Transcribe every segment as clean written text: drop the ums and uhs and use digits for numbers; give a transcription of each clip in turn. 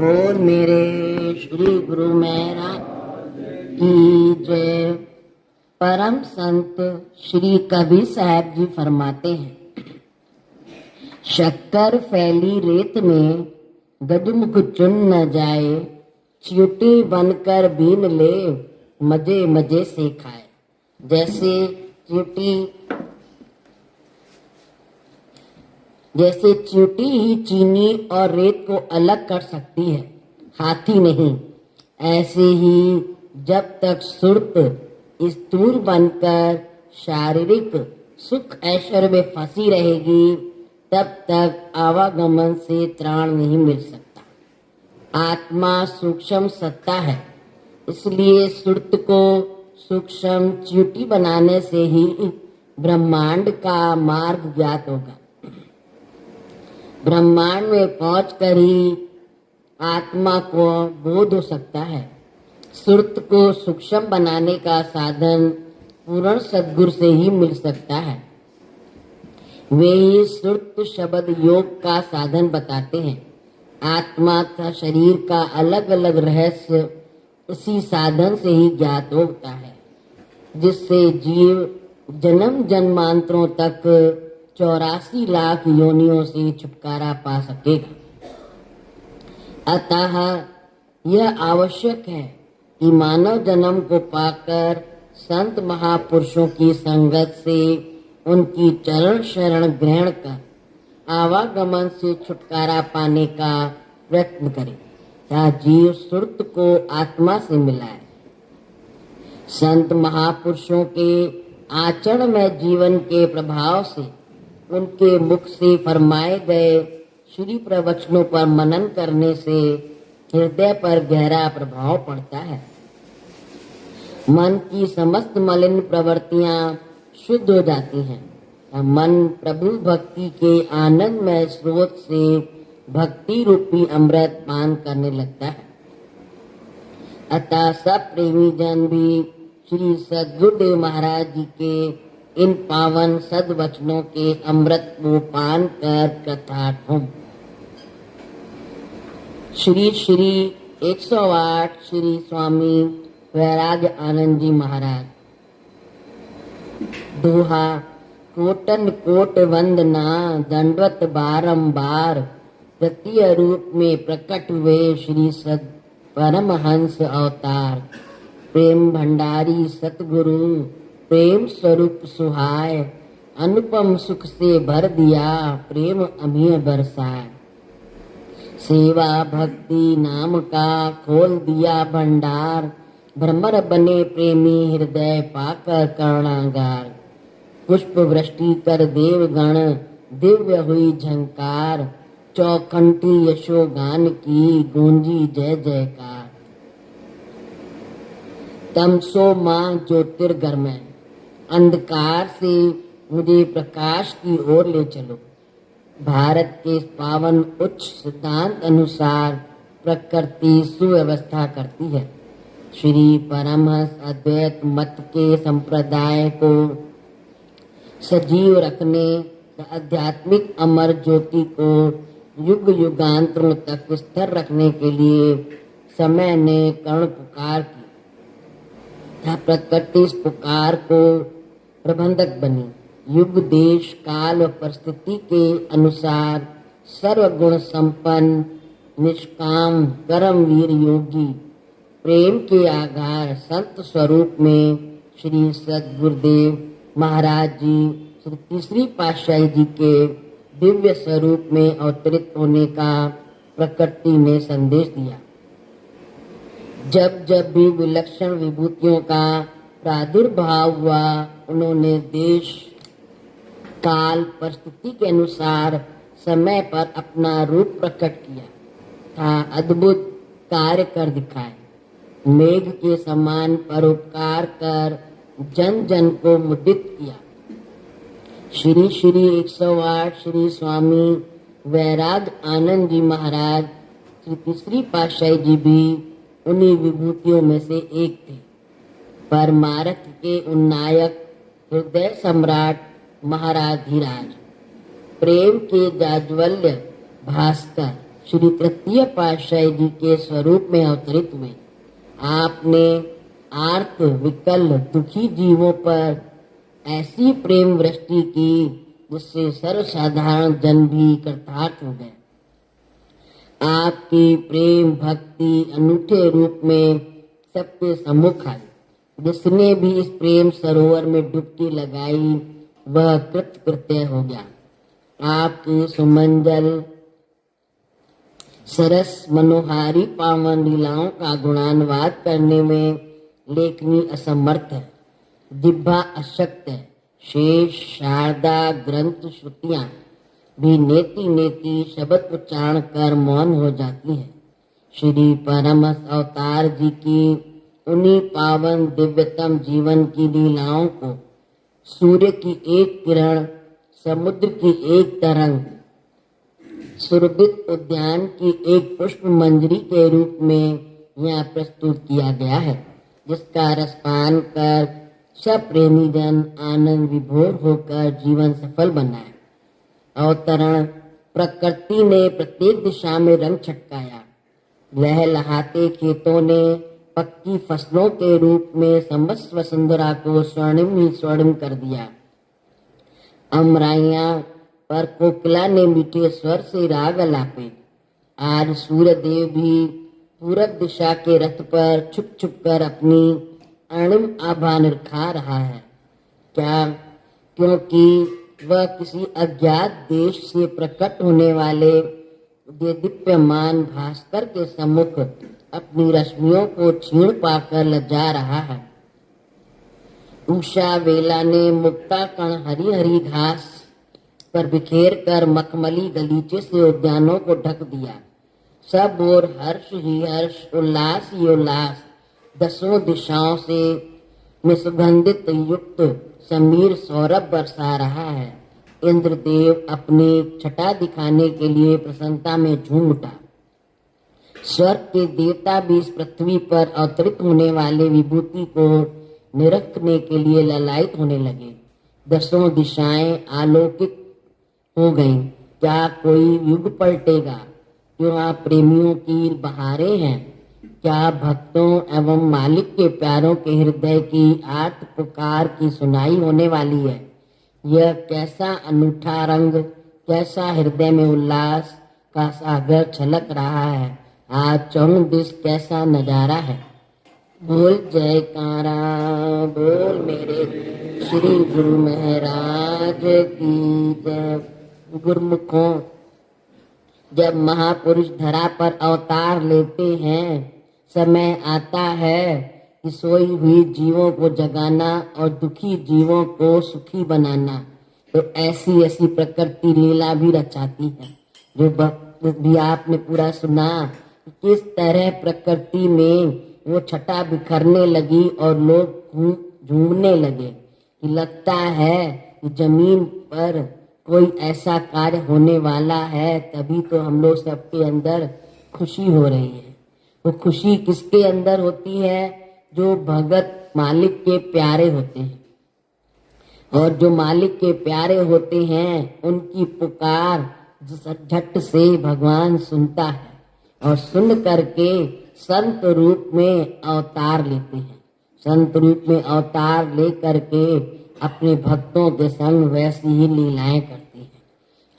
बोल मेरे श्री गुरु महाराज की जय। परम संत श्री कबीर साहब जी फरमाते हैं, शक्कर फैली रेत में गजमुख चुन न जाए, चींटी बनकर बीन ले मजे मजे से खाए। जैसे चींटी ही चीनी और रेत को अलग कर सकती है, हाथी नहीं, ऐसे ही जब तक सुर्त स्थूल बनकर शारीरिक सुख ऐश्वर्य में फंसी रहेगी, तब तक आवागमन से त्राण नहीं मिल सकता। आत्मा सूक्ष्म सत्ता है, इसलिए सुर्त को सूक्ष्म चींटी बनाने से ही ब्रह्मांड का मार्ग ज्ञात होगा। ब्रह्मांड में पहुंचकर ही आत्मा को बोध हो सकता है। सुर्त को सूक्ष्म बनाने का साधन पूर्ण सद्गुरु से ही मिल सकता है। वे ही सुर्त शब्द योग का साधन बताते हैं। आत्मा तथा शरीर का अलग अलग रहस्य उसी साधन से ही ज्ञात होता है, जिससे जीव जन्म जन्मांतरों तक 84 लाख योनियों से छुटकारा पा सकेगा। अतः यह आवश्यक है कि मानव जन्म को पाकर संत महापुरुषों की संगत से उनकी चरण शरण ग्रहण कर आवागमन से छुटकारा पाने का प्रयत्न करे, तथा जीव सुर्त को आत्मा से मिलाए। संत महापुरुषों के आचरण में जीवन के प्रभाव से उनके मुख से फरमाए गए श्री प्रवचनों पर मनन करने से हृदय पर गहरा प्रभाव पड़ता है। मन की समस्त मलिन प्रवृत्तियां शुद्ध हो जाती हैं। मन प्रभु भक्ति के आनंदमय स्रोत से भक्ति रूपी अमृत पान करने लगता है। अतः सब प्रेमी जन भी श्री सद्गुरुदेव महाराज जी के इन पावन सद्वचनों के अमृत को पान कर कृतार्थ हों। श्री श्री 108 श्री स्वामी वैराग्य आनंद जी महाराज। दोहा। कोटन कोट वंदना दंडवत बारंबार, तृतीय रूप में प्रकट हुए श्री सद परमहंस अवतार। प्रेम भंडारी सतगुरु प्रेम स्वरूप सुहाय, अनुपम सुख से भर दिया प्रेम अमीय बरसाए। सेवा भक्ति नाम का खोल दिया भंडार, भ्रमर बने प्रेमी हृदय पाकर करुणागार। पुष्प वृष्टि कर देवगण दिव्य हुई झंकार, चौखंटी यशोगान की गूंजी जय जयकार। तमसो मां ज्योतिर्गमय, अंधकार से मुझे प्रकाश की ओर ले चलो। भारत के पावन उच्च सिद्धांत अनुसार प्रकृति सुव्यवस्था करती है। श्री परमहंस अद्वैत मत के संप्रदाय को सजीव रखने, आध्यात्मिक अमर ज्योति को युग युगांतरों तक स्थिर रखने के लिए समय ने करुण पुकार की। प्रकृति इस पुकार को प्रबंधक बनी। युग देश काल व परिस्थिति के अनुसार सर्वगुण संपन्न निष्काम परमवीर योगी प्रेम के आधार संत स्वरूप में श्री सद्गुरुदेव महाराज जी श्री तीसरी पातशाही जी के दिव्य स्वरूप में अवतरित होने का प्रकृति ने संदेश दिया। जब जब भी विलक्षण विभूतियों का प्रादुर्भाव हुआ, उन्होंने देश काल परिस्थिति के अनुसार समय पर अपना रूप प्रकट किया था, अद्भुत कार्य कर दिखाए। मेघ के समान परोपकार कर जन जन को मुदित किया। श्री श्री 108 श्री स्वामी वैराग्य आनंद जी महाराज श्री तीसरी पातशाही जी भी उन्हीं विभूतियों में से एक थे। परमार्थ के उन्नायक हृदय सम्राट महाराज धीराज, प्रेम के जाज्वल्य भास्कर श्री तृतीय पातशाही जी के स्वरूप में अवतरित हुए। आपने आर्त विकल दुखी जीवों पर ऐसी प्रेम वृष्टि की जिससे सर्वसाधारण जन भी कृतार्थ हो गए। आपकी प्रेम भक्ति अनूठे रूप में सबके सम्मुख आई। जिसने भी इस प्रेम सरोवर में डुबकी लगाई वह कृतकृत्य हो गया। आपकी सुमंजल सरस मनोहारी पावन लीलाओं का गुणानुवाद करने में लेखनी असमर्थ है, जिह्वा अशक्त है। शेष शारदा ग्रंथ श्रुतियां भी नेति नेति शब्द उच्चारण कर मौन हो जाती हैं। श्री परमहंस अवतार जी की उन्हीं पावन दिव्यतम जीवन की लीलाओं को सूर्य की एक किरण, समुद्र की एक तरंग, सुरभित उद्यान की एक पुष्प मंजरी के रूप में यहाँ प्रस्तुत किया गया है, जिसका रसपान कर सब प्रेमी जन आनंद विभोर होकर जीवन सफल बनाए। अवतरण प्रकृति ने प्रत्येक दिशा में रंग छटकाया। लहलहाते खेतों ने पक्की फसलों के रूप में समस्त वसुंधरा को स्वर्णिम ही स्वर्णिम कर दिया। अमराइयां पर कोकिला ने मीठे स्वर से राग अलापे। आज सूर्य देव भी पूरब दिशा के रथ पर छुप छुप कर अपनी अणिम आभा निरखा रहा है। क्या? क्योंकि वह किसी अज्ञात देश से प्रकट होने वाले दीप्यमान भास्कर के सम्मुख अपनी रश्मियों को छीण पाकर लज्जा रहा है। उषा वेला ने मुक्ता कण हरी हरी घास पर बिखेर कर मखमली गलीचे से उद्यानों को ढक दिया। सब और हर्ष ही हर्ष, उल्लास ही उल्लास, दसों दिशाओं से में सुगंधित युक्त समीर सौरभ बरसा रहा है। इंद्रदेव अपनी छटा दिखाने के लिए प्रसन्नता में झूम उठा। स्वर्ग के देवता भी इस पृथ्वी पर अवतरित होने वाले विभूति को निरखने के लिए ललायित होने लगे। दसों दिशाएं आलोकित हो गईं। क्या कोई युग पलटेगा? क्यों आप प्रेमियों की बहारें हैं? क्या भक्तों एवं मालिक के प्यारों के हृदय की आर्त पुकार की सुनाई होने वाली है? यह कैसा अनूठा रंग, कैसा हृदय में उल्लास का सागर छलक रहा है। आज चौं दिस कैसा नजारा है। बोल जयकारा बोल मेरे श्री गुरु महाराज की जय। गुरुमुखों, जब महापुरुष धरा पर अवतार लेते हैं, समय आता है कि सोई हुई जीवों को जगाना और दुखी जीवों को सुखी बनाना। तो ऐसी ऐसी प्रकृति लीला भी रचाती है, जो भी आपने पूरा सुना। किस तरह प्रकृति में वो छटा बिखरने लगी और लोग झूमने लगे कि लगता है कि जमीन पर कोई ऐसा कार्य होने वाला है, तभी तो हम लोग सबके अंदर खुशी हो रही है। वो खुशी किसके अंदर होती है? जो भगत मालिक के प्यारे होते हैं। और जो मालिक के प्यारे होते हैं, उनकी पुकार झट से भगवान सुनता है और सुन करके संत रूप में अवतार लेते हैं। संत रूप में अवतार ले करके अपने भक्तों के संग वैसी ही लीलाएं करते हैं।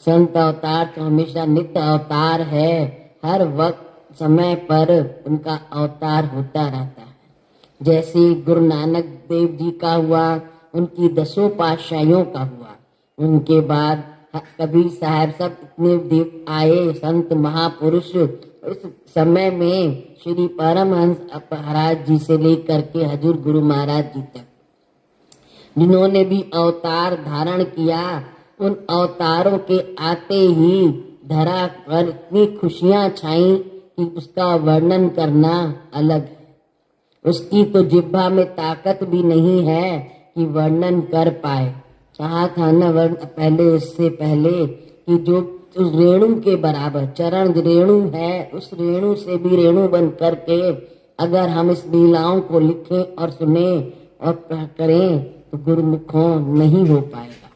संत अवतार तो हमेशा नित्य अवतार है। हर वक्त समय पर उनका अवतार होता रहता है। जैसे गुरु नानक देव जी का हुआ, उनकी दसों पातशाहियों का हुआ। उनके बाद कबीर साहब, सब इतने देव आए संत महापुरुष। इस समय में श्री परमहंस महाराज जी से लेकर के हजूर गुरु महाराज जी तक जिन्होंने भी अवतार धारण किया, उन अवतारों के आते ही धरा पर इतनी खुशियां छाई कि उसका वर्णन करना अलग है। उसकी तो जिह्वा में ताकत भी नहीं है कि वर्णन कर पाए। कहा था न वर्ण पहले, इससे पहले, कि जो उस रेणु के बराबर चरण रेणु है, उस रेणु से भी रेणु बन करके अगर हम इस लीलाओं को लिखें और सुने और करें तो गुरुमुखों नहीं हो पाएगा।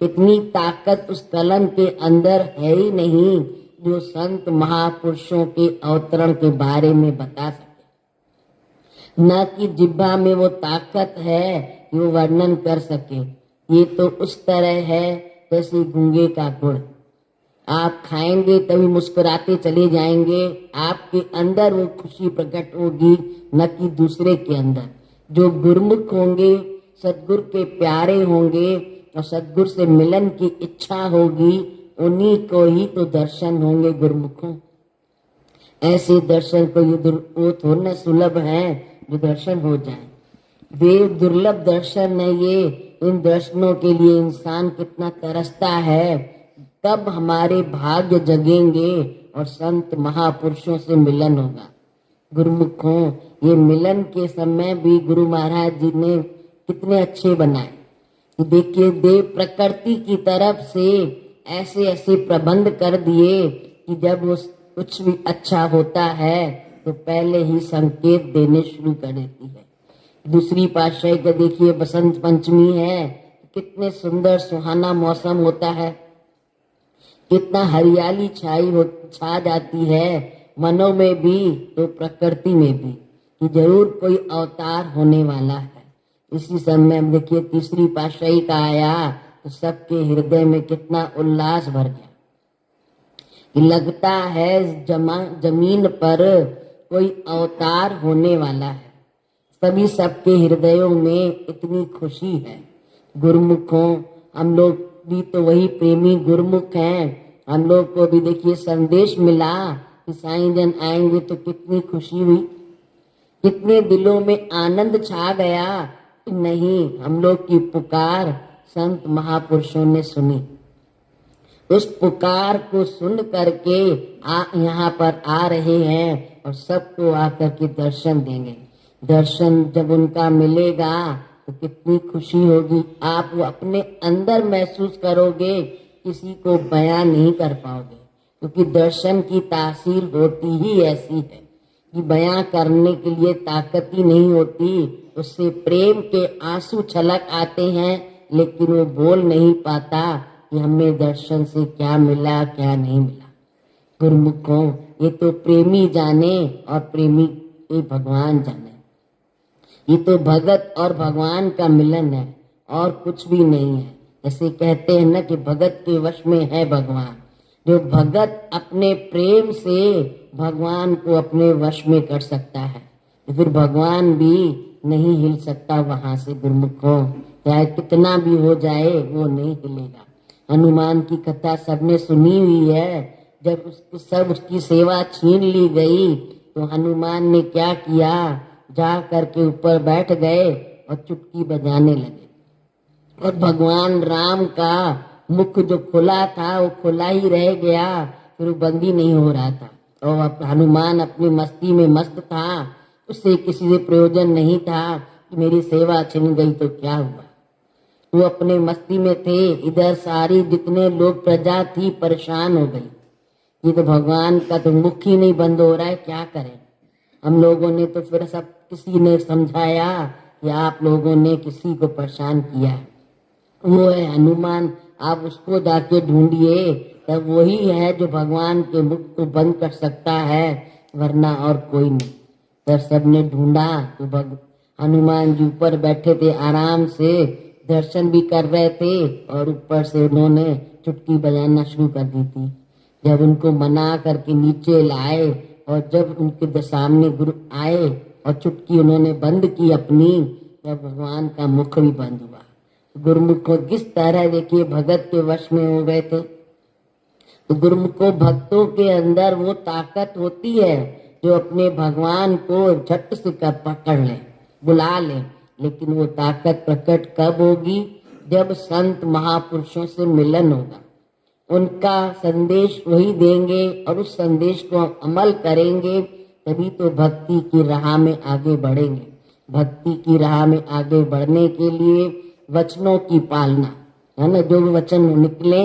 कितनी ताकत उस कलम के अंदर है ही नहीं जो संत महापुरुषों के अवतरण के बारे में बता सके। न कि जिह्वा में वो ताकत है कि वो वर्णन कर सके। ये तो उस तरह है जैसे गूंगे का गुड़। आप खाएंगे तभी मुस्कुराते चले जाएंगे, आपके अंदर वो खुशी प्रकट होगी, न कि दूसरे के अंदर। जो गुरुमुख होंगे, सद्गुरु के प्यारे होंगे और सद्गुरु से मिलन की इच्छा होगी, उन्हीं को ही तो दर्शन होंगे गुरुमुखों। ऐसे दर्शन को वो थोड़ा सुलभ है जो दर्शन हो जाए। वे दुर्लभ दर्शन है ये। इन दर्शनों के लिए इंसान कितना तरसता है। तब हमारे भाग्य जगेंगे और संत महापुरुषों से मिलन होगा। गुरुमुखों, ये मिलन के समय भी गुरु महाराज जी ने कितने अच्छे बनाए। देखिए, देव प्रकृति की तरफ से ऐसे ऐसे प्रबंध कर दिए कि जब वो कुछ भी अच्छा होता है तो पहले ही संकेत देने शुरू कर देती है। दूसरी पातशाही का देखिए, बसंत पंचमी है, कितने सुंदर सुहाना मौसम होता है, कितना हरियाली छा जाती है मनों में भी तो प्रकृति में भी, कि जरूर कोई अवतार होने वाला है। इसी समय में देखिए तीसरी पातशाही का आया तो सबके हृदय में कितना उल्लास भर गया कि लगता है जमीन पर कोई अवतार होने वाला है। सभी सबके हृदयों में इतनी खुशी है। गुरुमुखों, हम लोग भी तो वही प्रेमी गुरुमुख हैं। हम लोग को भी देखिए संदेश मिला कि साईं जन आएंगे तो कितनी खुशी हुई, कितने दिलों में आनंद छा गया। नहीं, हम लोग की पुकार संत महापुरुषों ने सुनी। उस पुकार को सुन करके यहाँ पर आ रहे हैं और सबको आकर के दर्शन देंगे। दर्शन जब उनका मिलेगा तो कितनी खुशी होगी, आप वो अपने अंदर महसूस करोगे, किसी को बयान नहीं कर पाओगे। क्योंकि दर्शन की तासीर होती ही ऐसी है कि बयां करने के लिए ताकत ही नहीं होती। उससे प्रेम के आंसू छलक आते हैं, लेकिन वो बोल नहीं पाता कि हमें दर्शन से क्या मिला क्या नहीं मिला। गुरुमुखों, ये तो प्रेमी जाने और प्रेमी ये भगवान जाने। ये तो भगत और भगवान का मिलन है और कुछ भी नहीं है। ऐसे कहते हैं ना कि भगत के वश में है भगवान। जो भगत अपने प्रेम से भगवान को अपने वश में कर सकता है, तो फिर भगवान भी नहीं हिल सकता वहां से। गुरुमुखों, चाहे कितना भी हो जाए वो नहीं हिलेगा। हनुमान की कथा सबने सुनी हुई है। जब उसकी सेवा छीन ली गई तो हनुमान ने क्या किया, जा करके ऊपर बैठ गए और चुटकी बजाने लगे। और भगवान राम का मुख जो खुला था वो खुला ही रह गया, फिर वो बंद ही नहीं हो रहा था। और हनुमान अपनी मस्ती में मस्त था, उससे किसी से प्रयोजन नहीं था कि मेरी सेवा छिन गई तो क्या हुआ। वो अपने मस्ती में थे, इधर सारी जितने लोग प्रजा थी परेशान हो गई। ये तो भगवान का तो मुख ही नहीं बंद हो रहा है, क्या करें। हम लोगों ने तो फिर सब किसी ने समझाया कि आप लोगों ने किसी को परेशान किया है, वो है हनुमान, आप उसको जाके ढूंढिए, तब वही है जो भगवान के मुख को बंद कर सकता है, वरना और कोई नहीं। तब सबने ढूंढा तो हनुमान जी ऊपर बैठे थे, आराम से दर्शन भी कर रहे थे और ऊपर से उन्होंने चुटकी बजाना शुरू कर दी थी। जब उनको मना करके नीचे लाए और जब उनके सामने गुरु आए और चुटकी उन्होंने बंद की अपनी, तब भगवान का मुख भी बंद हुआ। गुरुमुख को किस तरह देखिए भगत के वश में हो गए थे। तो गुरुमुख को भक्तों के अंदर वो ताकत होती है जो अपने भगवान को झट से पकड़ ले, बुला ले। लेकिन वो ताकत प्रकट कब होगी, जब संत महापुरुषों से मिलन होगा। उनका संदेश वही देंगे और उस संदेश को हम अमल करेंगे, तभी तो भक्ति की राह में आगे बढ़ेंगे। भक्ति की राह में आगे बढ़ने के लिए वचनों की पालना है ना, जो वचन निकले